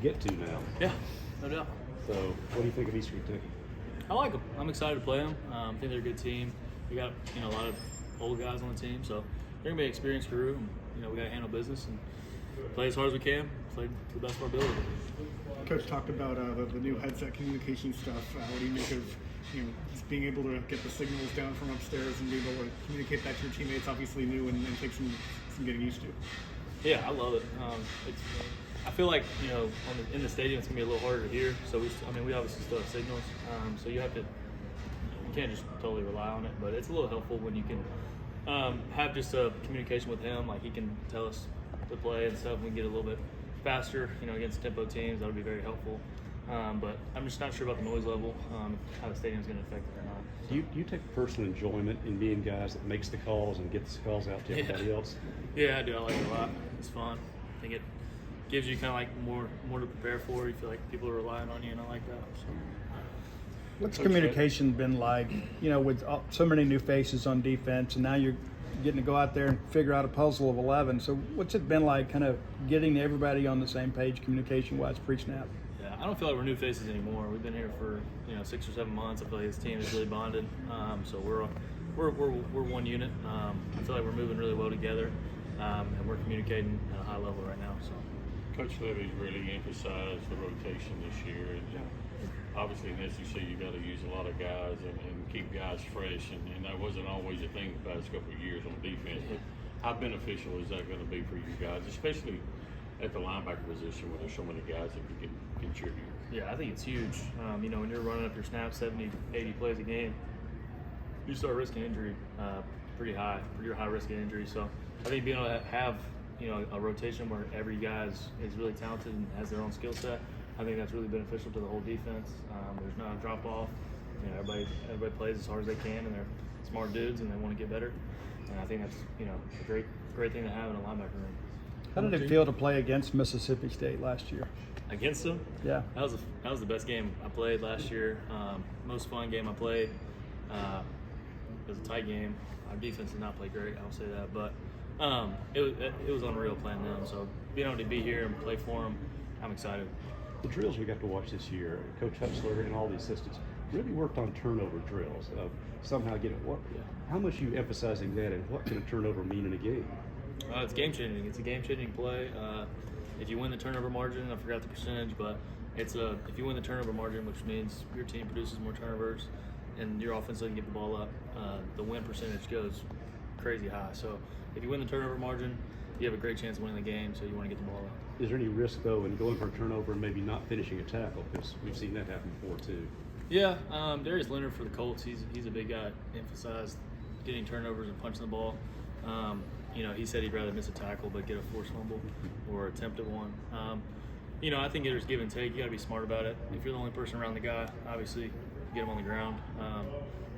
get to now. Yeah, no doubt. So what do you think of East Kentucky? I like them. I'm excited to play them. I think they're a good team. We got a lot of old guys on the team, so they're gonna be an experienced crew. And, we got to handle business and play as hard as we can. Play to the best of our ability. Coach talked about the new headset communication stuff. What do you make of just being able to get the signals down from upstairs and be able to communicate that to your teammates? Obviously new and take some getting used to. Yeah, I love it. I feel like in the stadium it's gonna be a little harder to hear. So we obviously still have signals. So you can't just totally rely on it, but it's a little helpful when you can have just a communication with him. Like he can tell us to play and stuff. We can get a little bit faster, against tempo teams. That would be very helpful. But I'm just not sure about the noise level, how the stadium's going to affect it or not. So. Do you take personal enjoyment in being guys that makes the calls and gets the calls out to everybody else? Yeah, I do. I like it a lot. It's fun. I think it gives you kind of like more to prepare for. You feel like people are relying on you, and I like that. So. What's communication been like, with so many new faces on defense, and now you're getting to go out there and figure out a puzzle of 11. So what's it been like kind of getting everybody on the same page communication-wise pre-snap? Yeah, I don't feel like we're new faces anymore. We've been here for 6 or 7 months. I feel like this team is really bonded. So we're one unit. I feel like we're moving really well together, and we're communicating at a high level right now. So. Coach Levy's really emphasized the rotation this year. And, obviously in SEC you got to use a lot of guys and keep guys fresh, and that wasn't always a thing the past couple of years on defense. But how beneficial is that going to be for you guys, especially at the linebacker position where there's so many guys that can contribute? Yeah, I think it's huge. When you're running up your snaps 70, 80 plays a game, you start risking injury pretty high risk of injury. So I think being able to have a rotation where every guy is really talented and has their own skill set, I think that's really beneficial to the whole defense. There's not a drop off. Everybody plays as hard as they can, and they're smart dudes, and they want to get better. And I think that's a great thing to have in a linebacker room. How did it feel to play against Mississippi State last year? Against them? Yeah. That was the best game I played last year. Most fun game I played. It was a tight game. Our defense did not play great, I'll say that, but it was unreal playing them. So being able to be here and play for them, I'm excited. The drills we got to watch this year, Coach Hutzler and all the assistants really worked on turnover drills. Somehow get it. How much are you emphasizing that, and what can a turnover mean in a game? It's game changing. It's a game changing play. If you win the turnover margin, I forgot the percentage, but if you win the turnover margin, which means your team produces more turnovers, and your offense doesn't get the ball up, the win percentage goes crazy high. So if you win the turnover margin, you have a great chance of winning the game. So you want to get the ball up. Is there any risk, though, in going for a turnover and maybe not finishing a tackle? Because we've seen that happen before, too. Yeah, Darius Leonard for the Colts, he's a big guy. Emphasized getting turnovers and punching the ball. He said he'd rather miss a tackle but get a forced fumble or attempt at one. I think there's give and take. You got to be smart about it. If you're the only person around the guy, obviously get him on the ground.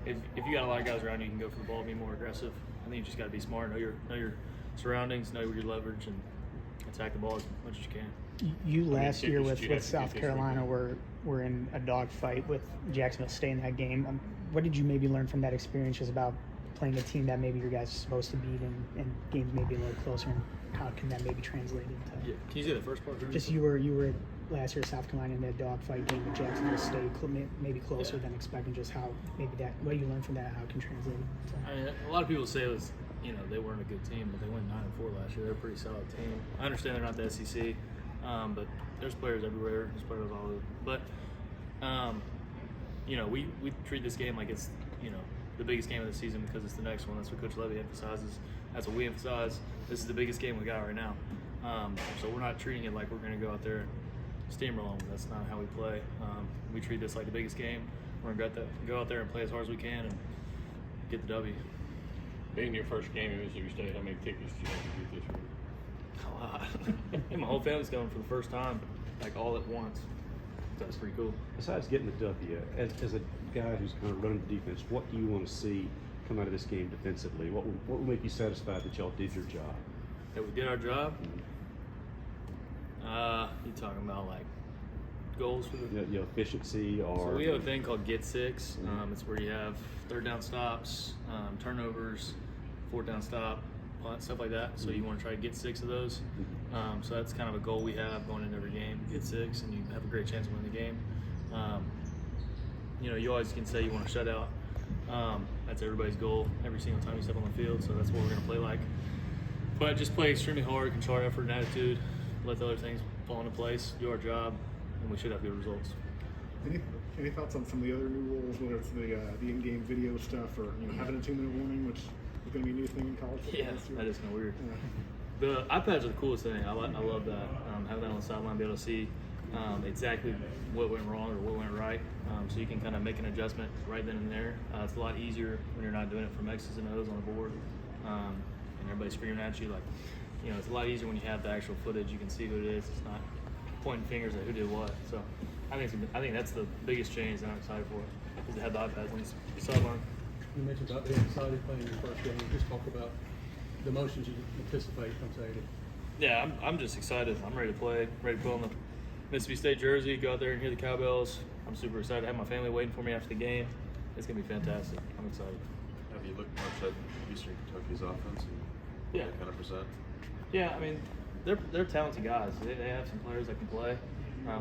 If you got a lot of guys around you, can go for the ball, be more aggressive. I think you just got to be smart, know your surroundings, know your leverage, and attack the ball as much as you can. You last year with South Carolina were in a dogfight with Jacksonville State in that game. What did you maybe learn from that experience just about playing a team that maybe your guys are supposed to beat and games maybe a little closer, and how can that maybe translate into? Yeah. Can you say the first part? Just you were last year South Carolina in that dogfight game with Jacksonville State, maybe closer than expecting. Just how maybe what you learned from that, how it can translate. A lot of people say it was they weren't a good team, but they went 9-4 last year. They're a pretty solid team. I understand they're not the SEC, but there's players everywhere. There's players all over. But we treat this game like it's the biggest game of the season because it's the next one. That's what Coach Levy emphasizes. That's what we emphasize. This is the biggest game we got right now. So we're not treating it like we're going to go out there and steamroll them. That's not how we play. We treat this like the biggest game. We're going to go out there and play as hard as we can and get the W. Being your first game in Mississippi State, how many tickets did you have to get this year? A lot. My whole family's going for the first time, like all at once. That's pretty cool. Besides getting the W, as a guy who's kind of running the defense, what do you want to see come out of this game defensively? What will make you satisfied that y'all did your job? That we did our job? You talking about like goals for the efficiency, or so we have a thing called Get Six. It's where you have third down stops, turnovers, fourth down stop, punt, stuff like that. So you want to try to get 6 of those. So that's kind of a goal we have going into every game. Get 6, and you have a great chance of winning the game. You know, you always can say you want to shut out. That's everybody's goal every single time you step on the field. So that's what we're going to play like. But just play extremely hard, control our effort and attitude. Let the other things fall into place. Do our job, and we should have good results. Any thoughts on some of the other new rules, whether it's the in-game video stuff or having a 2-minute warning, which is going to be a new thing in college football Yeah, this year? that is kind of weird. The iPads are the coolest thing. I love that. Having that on the sideline, be able to see exactly what went wrong or what went right, so you can kind of make an adjustment right then and there. It's a lot easier when you're not doing it from X's and O's on the board, and everybody's screaming at you. Like, you know, it's a lot easier when you have the actual footage. You can see who it is. It's not pointing fingers at who did what. So I think that's the biggest change that I'm excited for, is to have the iPads on the sideline. You mentioned about being excited playing your first game. Just talk about the emotions you anticipate from Saturday. Yeah, I'm just excited. I'm ready to play, ready to put on the Mississippi State jersey, go out there and hear the cowbells. I'm super excited. I have my family waiting for me after the game. It's going to be fantastic. I'm excited. Have you looked much at Eastern Kentucky's offense and Yeah. what they kind of present? Yeah, I mean, they're talented guys. They have some players that can play.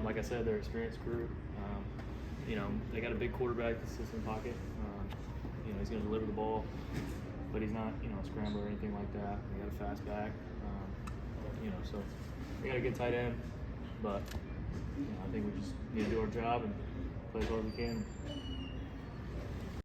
Like I said, they're an experienced group. You know, they got a big quarterback that sits in the pocket. You know, he's going to deliver the ball, but he's not, you know, a scrambler or anything like that. They got a fast back. You know, so they got a good tight end, but you know, I think we just need to do our job and play as hard as we can.